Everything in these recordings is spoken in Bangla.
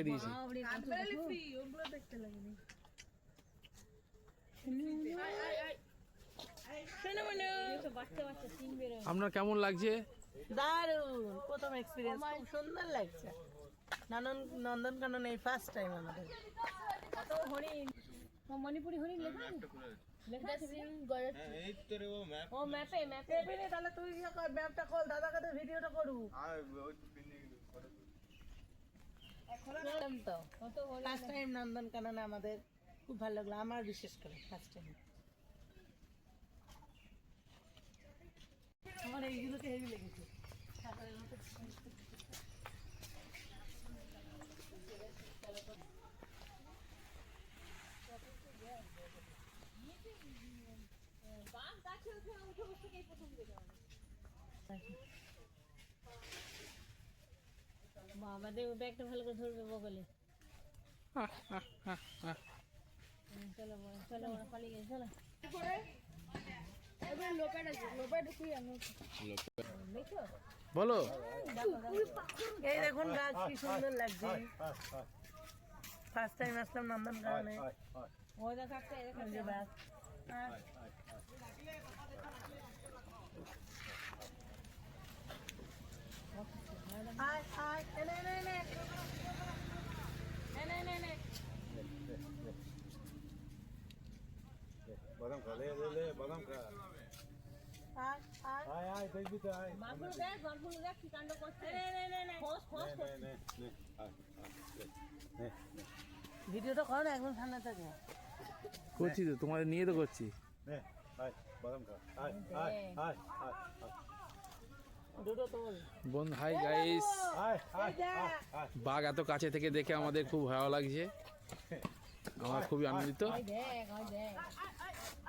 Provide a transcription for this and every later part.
দিয়েছি। আপনার কেমন লাগছে? দারুণ, প্রথম এক্সপিরিয়েন্স, খুব সুন্দর লাগছে। নন্দনকানন এই ফার্স্ট টাইম আমাদের। কত হরিণ, মণিপুরি হরিণ লেখা আছে। এই তো রে, ও ম্যাপ, ও ম্যাপে তাহলে তুই ইয়ে কর, ম্যাপটা খোল, দাদাকে তো ভিডিওটা করু। তো ফার্স্ট টাইম নন্দনকাননে আমাদের, খুব ভালো লাগলো আমার, বিশেষ করে ফার্স্ট টাইম। আমার এইগুলোকে হেভি লেগেছে। বাবাদের ওটা একটা ভালো করে ধরবে বগলে। চলো চলো, পালিয়ে গেছে, চলো। বলো, এই দেখুন গাছ কি সুন্দর লাগছে। ফার্স্ট টাইম আসলাম নন্দনকাননে। ওই দেখ একটা যে গাছ। আয় আয়, এনে এনে এনে এনে এনে এনে। বাদাম খা, লে বাদাম খা। আয় আয় আয় আয়, দেখবি তো, আয়। বাঘগুলো দেখ, বাঘগুলো দেখ কি কাণ্ড করছে। নে নে নে, খোস খোস। নে আয় নে। ভিডিওটা করো না, একদম ঠান্ডা থাকে। করছি তো, তোমাদের নিয়ে তো করছি। নে আয়, বাদাম খা। আয় আয় আয় আয়। দুটো তোল। বন্ধু, হাই গাইস। আয় আয় আয়। বাঘ এত কাছে থেকে দেখে আমাদের খুব ভালো লাগছে, আমার খুবই আনন্দিত। ওই দেখ, ওই দেখ।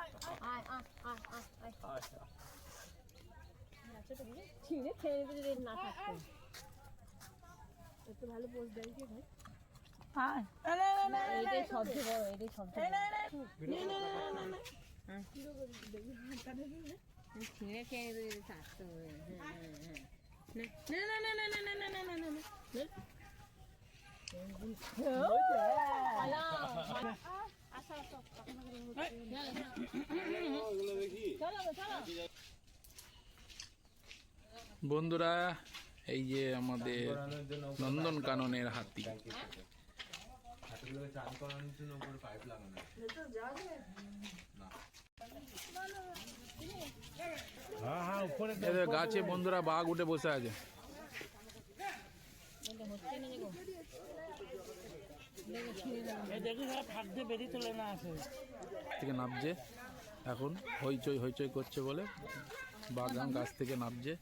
আয় আয় আয় আয় আয়। আচ্ছা, তুমি ছিঁড়ে খেয়ে নেবে যদি না থাকতো। একটু ভালো পোজ দেয় কি ভাই? আয়, এটাই সবচেয়ে বড়, এটাই সবচেয়ে বড়। ছিঁড়ে খেয়ে নেবে যদি থাকতো। বন্ধুরা, এই যে আমাদের নন্দনকাননের হাতি। গাছে বন্ধুরা বাঘ উঠে বসে আছে। থেকে নামছে এখন, হইচই হইচই করছে বলে বাগান গাছ থেকে নামছে।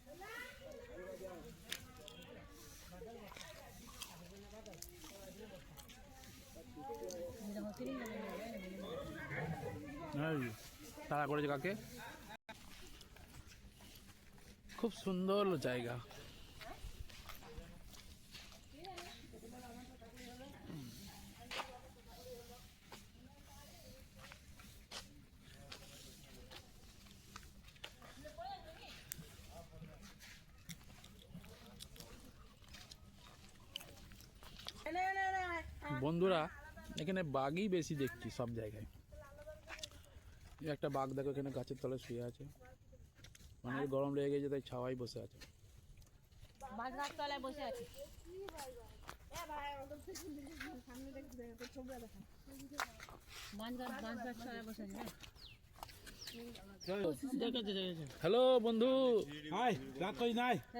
তাড়া করেছে কাকে? খুব সুন্দর জায়গা। বন্ধুরা, এখানে বাঘই বেশি দেখছি সব জায়গায়। একটা বাঘ দেখো এখানে গাছের তলায় শুয়ে আছে, মানে গরম লেগে গেছে তাই ছাওয়াই বসে আছে। হ্যালো বন্ধু,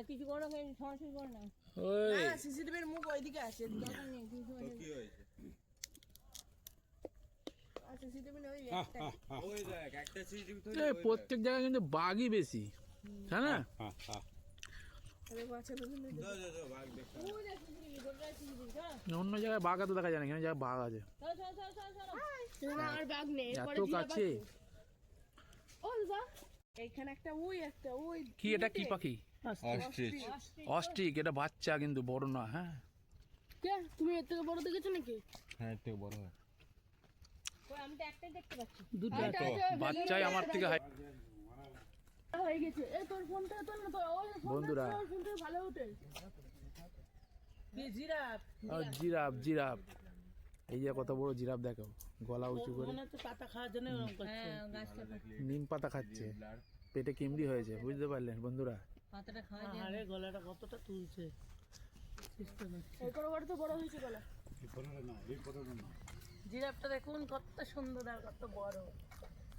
কিছু করো, সরাসরি করো না। সিসিটিভির মুখ ওইদিকে আছে, প্রত্যেক জায়গায় কিন্তু বাঘই বেশি, তাই না? অন্য জায়গায় বাঘ এত দেখা যায় না, এখানে জায়গায় বাঘ আছে এত কাছে। কি এটা, কি পাখি? অস্ট্রিচ। এটা বাচ্চা কিন্তু বড় না। হ্যাঁ, তুমি এর থেকে বড় দেখেছো নাকি? হ্যাঁ, এর থেকে বড় হয়। আমি তো একটাই দেখতে পাচ্ছি, দুটো বাচ্চাই আমার থেকে হয়ে গেছে। এই তোর ফোনটা তো না, তোর ওই বন্ধুরা ফোনটা ভালো ওঠে। কি জিরাফ? জিরাফ জিরাফ, এই যে কত বড় জিরাফ দেখো, গলা উঁচু করে মনে হচ্ছে পাতা খাওয়ার জন্য এরকম করছে। নিম পাতা খাচ্ছে, পেটে কিমড়ি হয়েছে, বুঝতে পারলেন বন্ধুরা? আরে গলাটা কতটা তুলছে। জিরাফটা দেখুন কত সুন্দর আর কত বড়,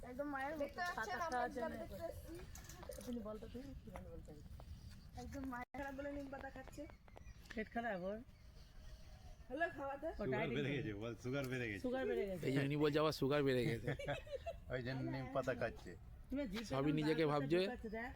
একদম মায়ের মতো পাতা খাওয়ার জন্য। তুমি বলতো, তুমি কি বলতে? একদম মায়ের খারাপ বলে নিম পাতা খাচ্ছে, পেট খারাপ ওর। হ্যালো, খাওয়াতে সুগার বেড়ে গেছে, বল সুগার বেড়ে গেছে। সুগার বেড়ে গেছে। এই যে ইনি বলছে আবার সুগার বেড়ে গেছে। ওই জন্য নিম পাতা খাচ্ছে। তুমি জিভ সবই নিজেকে ভাবছে দেখ